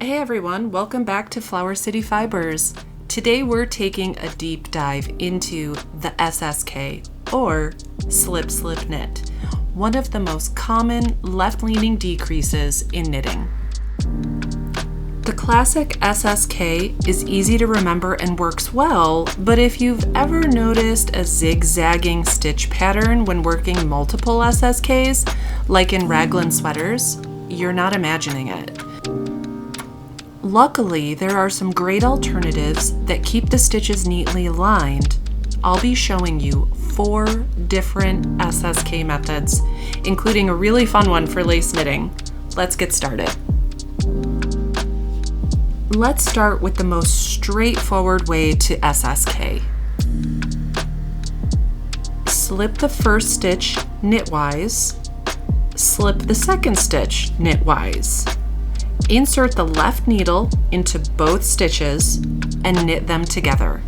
Hey everyone, welcome back to Flower City Fibers. Today we're taking a deep dive into the SSK, or slip-slip knit, one of the most common left-leaning decreases in knitting. The classic SSK is easy to remember and works well, but if you've ever noticed a zig-zagging stitch pattern when working multiple SSKs, like in raglan sweaters, you're not imagining it. Luckily, there are some great alternatives that keep the stitches neatly aligned. I'll be showing you 4 different SSK methods, including a really fun one for lace knitting. Let's get started. Let's start with the most straightforward way to SSK. Slip the first stitch knitwise, slip the second stitch knitwise. Insert the left needle into both stitches and knit them together.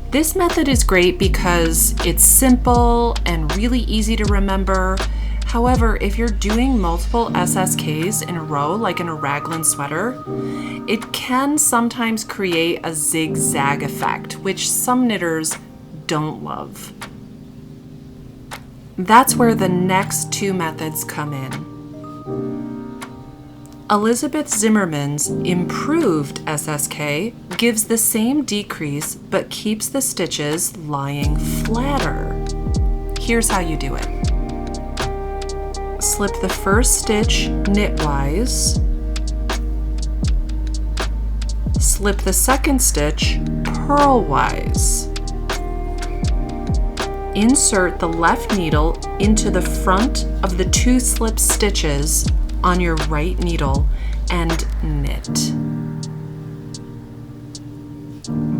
This method is great because it's simple and really easy to remember. However, if you're doing multiple SSKs in a row, like in a raglan sweater, it can sometimes create a zig-zag effect, which some knitters don't love. That's where the next 2 methods come in. Elizabeth Zimmerman's improved SSK gives the same decrease but keeps the stitches lying flatter. Here's how you do it. Slip the first stitch knitwise, slip the second stitch purlwise. Insert the left needle into the front of the 2 slip stitches on your right needle and knit.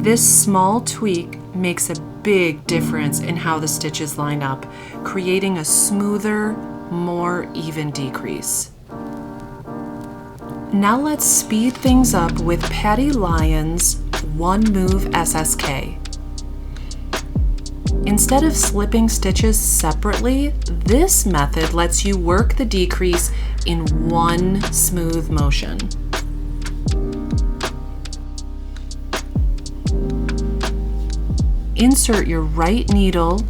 This small tweak makes a big difference in how the stitches line up, creating a smoother, more even decrease. Now let's speed things up with Patty Lyons One-Move SSK. Instead of slipping stitches separately, this method lets you work the decrease in one smooth motion. Insert your right needle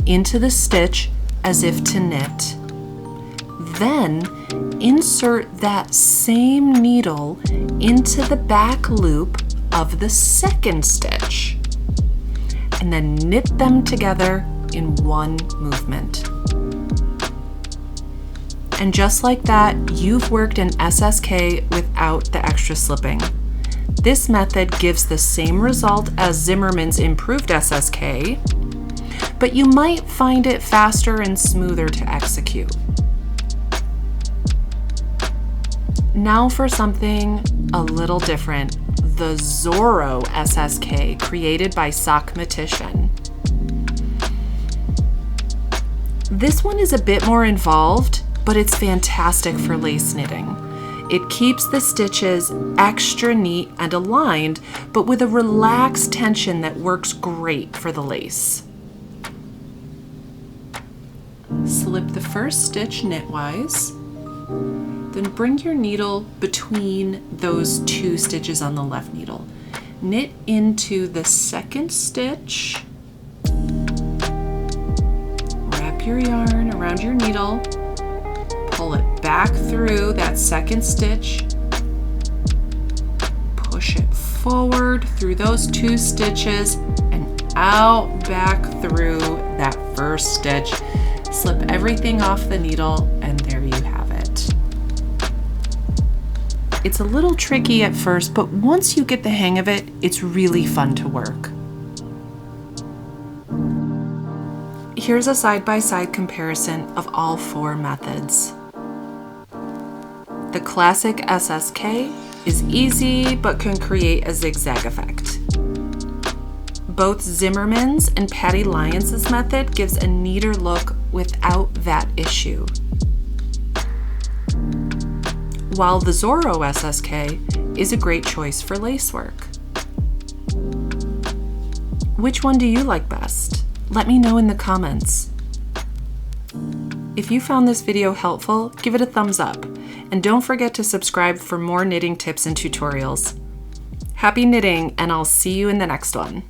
into the stitch as if to knit. Then insert that same needle into the back loop of the second stitch, and then knit them together in one movement. And just like that, you've worked an SSK without the extra slipping. This method gives the same result as Zimmerman's improved SSK, but you might find it faster and smoother to execute. Now for something a little different, the Zorro SSK created by Sockmatician. This one is a bit more involved, but it's fantastic for lace knitting. It keeps the stitches extra neat and aligned, but with a relaxed tension that works great for the lace. Slip the first stitch knitwise, then bring your needle between those 2 stitches on the left needle. Knit into the second stitch. Wrap your yarn around your needle. Pull it back through that second stitch. Push it forward through those 2 stitches and out back through that first stitch. Slip everything off the needle, and there you have it. It's a little tricky at first, but once you get the hang of it, it's really fun to work. Here's a side-by-side comparison of all 4 methods. The classic SSK is easy but can create a zigzag effect. Both Zimmerman's and Patty Lyons' method gives a neater look without that issue. While the Zorro SSK is a great choice for lacework. Which one do you like best? Let me know in the comments. If you found this video helpful, give it a thumbs up. And don't forget to subscribe for more knitting tips and tutorials. Happy knitting, and I'll see you in the next one.